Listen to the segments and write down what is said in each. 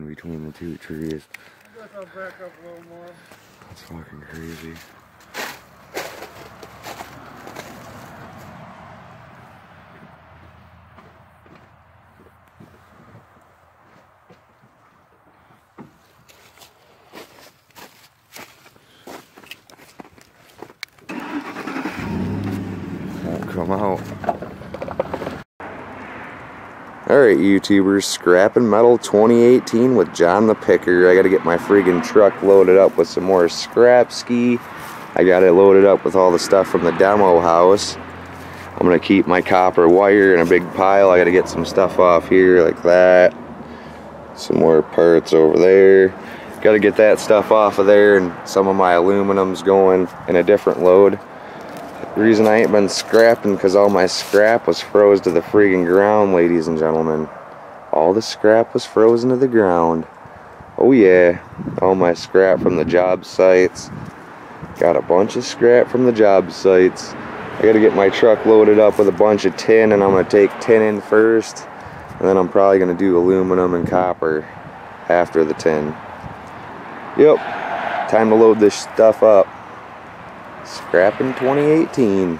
between the two trees. I guess I'll back up a little more. That's fucking crazy. Won't come out. Alright, YouTubers, Scrapping Metal 2018 with John the Picker. I gotta get my friggin' truck loaded up with some more scrap ski. I got it loaded up with all the stuff from the demo house. I'm gonna keep my copper wire in a big pile. I gotta get some stuff off here like that. Some more parts over there. Gotta get that stuff off of there, and some of my aluminum's going in a different load. The reason I ain't been scrapping because all my scrap was froze to the friggin' ground, ladies and gentlemen. All the scrap was frozen to the ground. Oh yeah, all my scrap from the job sites. Got a bunch of scrap from the job sites. I gotta get my truck loaded up with a bunch of tin, and I'm gonna take tin in first, and then I'm probably gonna do aluminum and copper after the tin. Yep, time to load this stuff up. Scrapping 2018.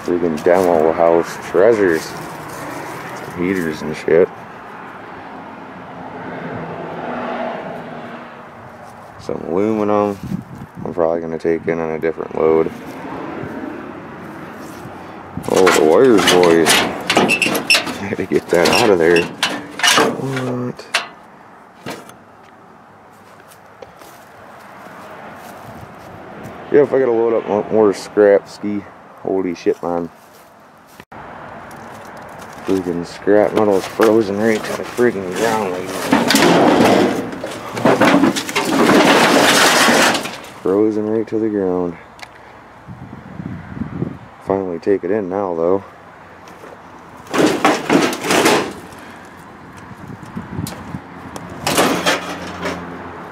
Freaking demo house treasures. Some heaters and shit. Some aluminum. I'm probably gonna take in on a different load. Oh, the wires, boys. I gotta get that out of there. What? Yeah, if I gotta load up more scrap ski. Holy shit, man. Freaking scrap metal is frozen right to the freaking ground, ladies. Frozen right to the ground. Finally take it in now, though.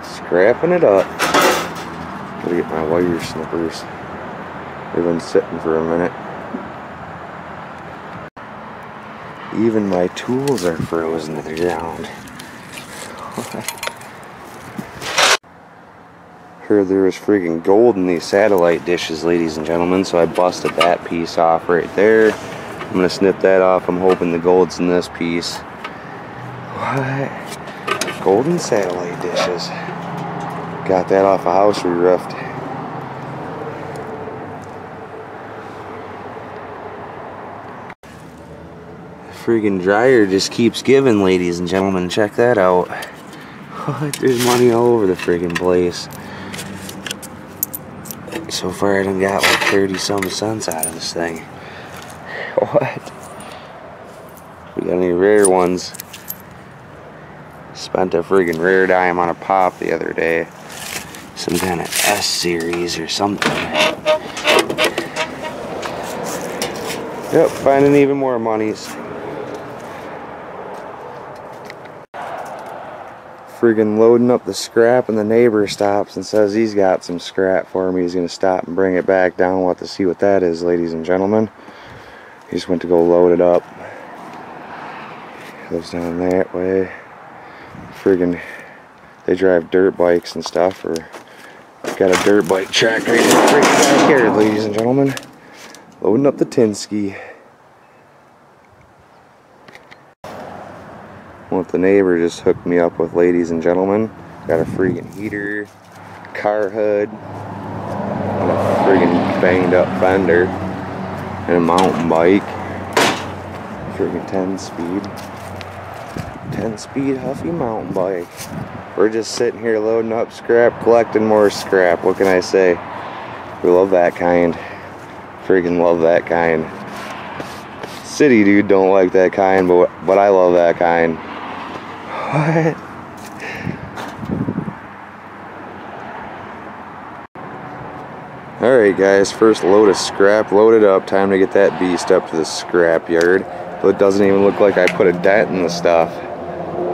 Scrapping it up. Gotta get my wire snippers. They've been sitting for a minute. Even my tools are frozen to the ground. Heard there was freaking gold in these satellite dishes, ladies and gentlemen, so I busted that piece off right there. I'm gonna snip that off. I'm hoping the gold's in this piece. What? Golden satellite dishes. Got that off a house we roofed. The friggin' dryer just keeps giving, ladies and gentlemen. Check that out. What? There's money all over the friggin' place. So far I done got like 30-some cents out of this thing. What? We got any rare ones? Spent a friggin' rare dime on a pop the other day. Some kind of S series or something. Yep, finding even more monies. Friggin' loading up the scrap, and the neighbor stops and says he's got some scrap for me. He's gonna stop and bring it back down. We'll have to see what that is, ladies and gentlemen. He just went to go load it up. Lives down that way. Friggin', they drive dirt bikes and stuff, or got a dirt bike track right in the freaking backyard, ladies and gentlemen. Loading up the tin ski. What the neighbor just hooked me up with, ladies and gentlemen. Got a freaking heater, car hood, and a friggin' banged up fender, and a mountain bike. Friggin' 10-speed Huffy mountain bike. We're just sitting here loading up scrap, collecting more scrap. What can I say? We love that kind. Friggin' love that kind. City dude don't like that kind, but I love that kind. What? Alright guys, first load of scrap loaded up. Time to get that beast up to the scrap yard. It doesn't even look like I put a dent in the stuff.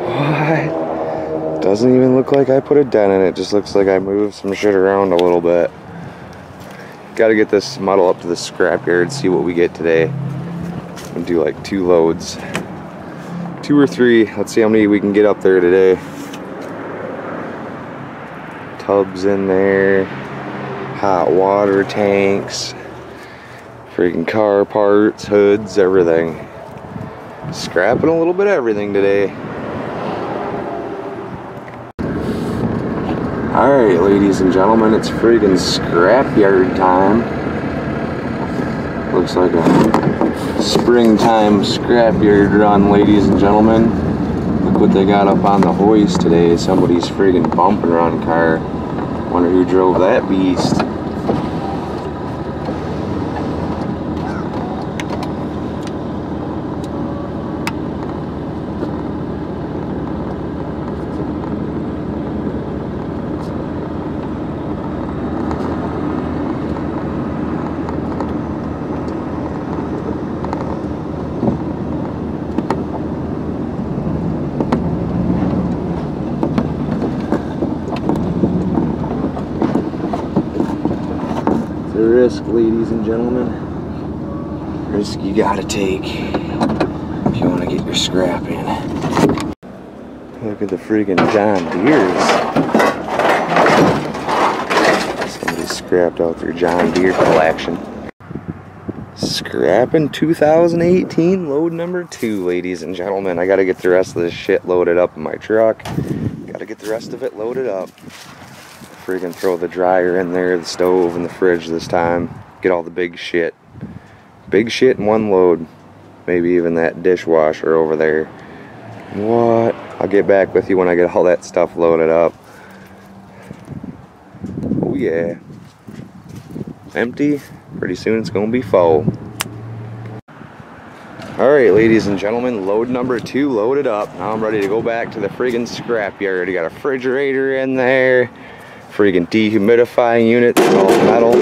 What? Doesn't even look like I put a dent in it. Just looks like I moved some shit around a little bit. Gotta get this model up to the scrap yard, see what we get today. I'm gonna do like 2 loads. 2 2 or 3. Let's see how many we can get up there today. Tubs in there, hot water tanks, freaking car parts, hoods, everything. Scrapping a little bit of everything today. Alright, ladies and gentlemen, it's friggin' scrapyard time. Looks like a springtime scrapyard run, ladies and gentlemen. Look what they got up on the hoist today. Somebody's friggin' bumper run car. Wonder who drove that beast. The risk, ladies and gentlemen. Risk you gotta take if you want to get your scrap in. Look at the friggin' John Deeres. Somebody scrapped out their John Deere collection. Scrapping 2018 load number 2, ladies and gentlemen. I gotta get the rest of this shit loaded up in my truck. Gotta get the rest of it loaded up. Freaking throw the dryer in there, the stove, and the fridge this time. Get all the big shit. Big shit in one load. Maybe even that dishwasher over there. What? I'll get back with you when I get all that stuff loaded up. Oh yeah. Empty. Pretty soon it's gonna be full. Alright, ladies and gentlemen, load number 2 loaded up. Now I'm ready to go back to the friggin' scrapyard. I got a refrigerator in there. Freaking dehumidifying unit, all metal.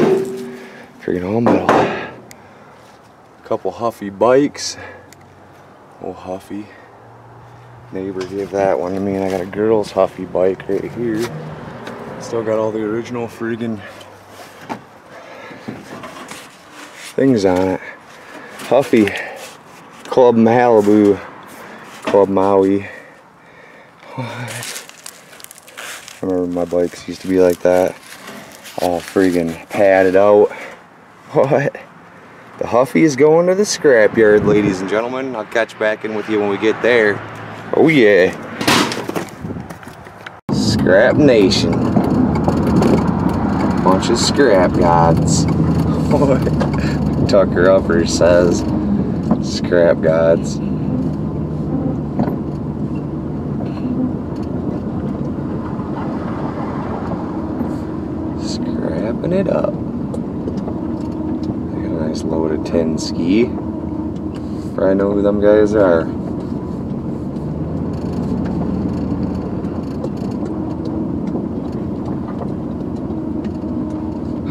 Freaking all metal. Couple Huffy bikes. Oh, Huffy. Neighbor gave that one to me, and I got a girl's Huffy bike right here. Still got all the original freaking things on it. Huffy. Club Malibu. Club Maui. What? I remember my bikes used to be like that, all friggin' padded out. What? The Huffy is going to the scrapyard, ladies and gentlemen. I'll catch back in with you when we get there. Oh yeah. Scrap Nation. Bunch of scrap gods. What? Tucker Upper says. Scrap gods. Scrapping it up. Got a nice loaded 10 ski. Probably know who them guys are.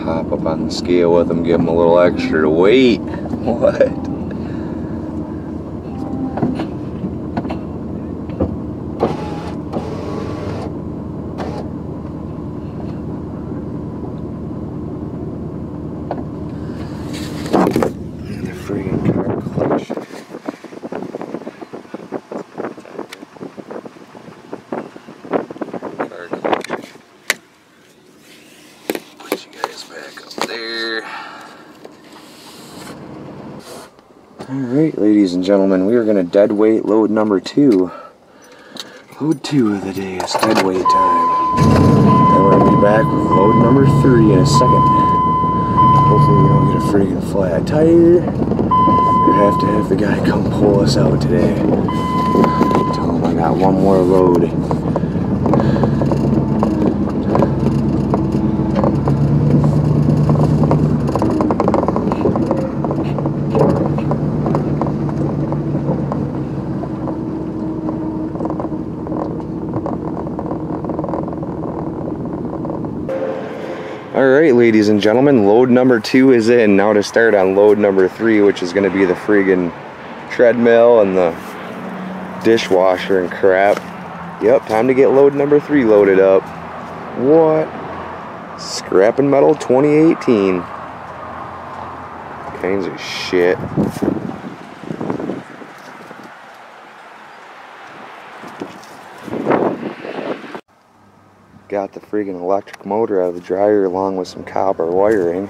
Hop up on the scale with them, give them a little extra weight. What? Alright, ladies and gentlemen, we are going to dead weight load number 2. Load 2 of the day is dead weight time. Then we're going to be back with load number 3 in a second. Hopefully we don't get a freaking flat tire. We have to have the guy come pull us out today. Tell him I got one more load. Alright, ladies and gentlemen, load number 2 is in. Now to start on load number 3, which is going to be the friggin' treadmill and the dishwasher and crap. Yep, time to get load number 3 loaded up. What? Scrap and Metal 2018. Kinds of shit. Got the freaking electric motor out of the dryer along with some copper wiring.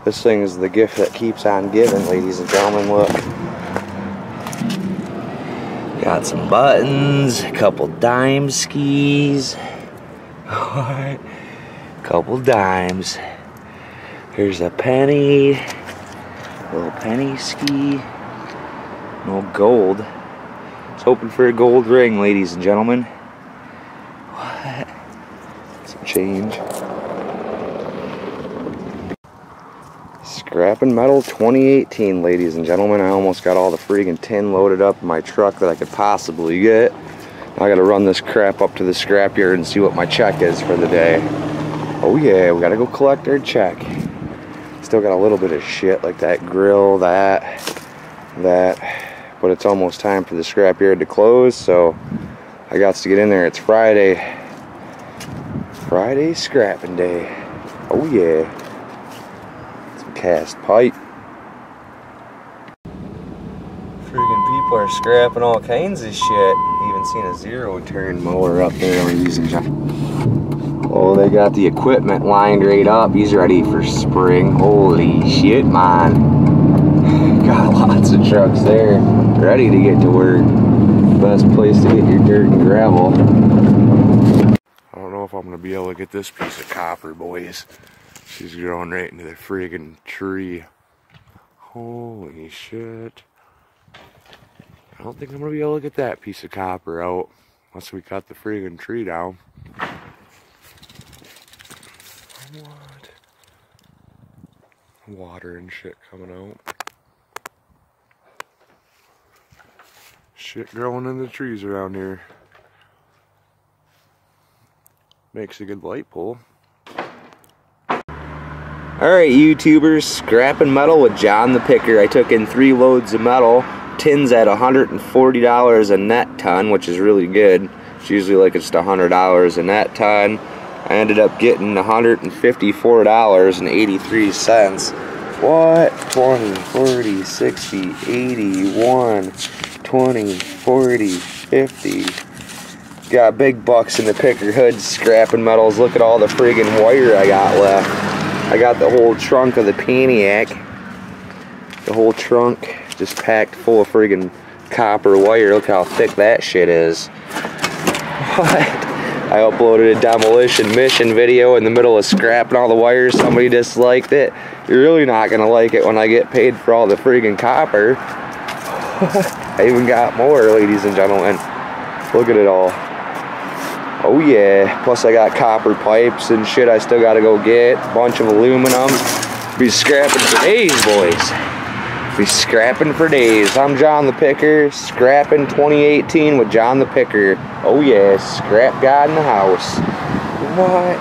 This thing is the gift that keeps on giving, ladies and gentlemen. Look. Got some buttons, a couple dime skis. Couple dimes. Here's a penny. Little penny ski. No gold. I was hoping for a gold ring, ladies and gentlemen. What? Some change. Scrap and Metal 2018, ladies and gentlemen. I almost got all the freaking tin loaded up in my truck that I could possibly get. I gotta run this crap up to the scrapyard and see what my check is for the day. Oh yeah, we gotta go collect our check. Still got a little bit of shit like that grill, that. But it's almost time for the scrapyard to close, so I got to get in there. It's Friday. Friday scrapping day. Oh yeah. Some cast pipe. Friggin' people are scrapping all kinds of shit. Even seen a zero-turn mower up there we're using. Oh, they got the equipment lined right up. He's ready for spring. Holy shit, man. Got lots of trucks there. Ready to get to work. Best place to get your dirt and gravel. I don't know if I'm going to be able to get this piece of copper, boys. She's growing right into the friggin' tree. Holy shit. I don't think I'm going to be able to get that piece of copper out unless we cut the friggin' tree down. What? Water and shit coming out. Shit growing in the trees around here. Makes a good light pole. Alright, YouTubers, scrapping metal with John the Picker. I took in 3 loads of metal. Tin's at $140 a net ton, which is really good. It's usually like it's $100 a net ton. I ended up getting $154.83. What? 20, 40, 60, 80, 1, 20, 40, 50. Got big bucks in the picker hood, scrapping metals. Look at all the friggin' wire I got left. I got the whole trunk of the Pontiac. The whole trunk just packed full of friggin' copper wire. Look how thick that shit is. What? I uploaded a demolition mission video in the middle of scrapping all the wires. Somebody disliked it. You're really not gonna like it when I get paid for all the friggin' copper. I even got more, ladies and gentlemen. Look at it all. Oh yeah. Plus I got copper pipes and shit I still gotta go get. Bunch of aluminum. Be scrapping for days, boys. Be scrapping for days. I'm John the Picker, scrapping 2018 with John the Picker. Oh yeah, scrap guy in the house. What?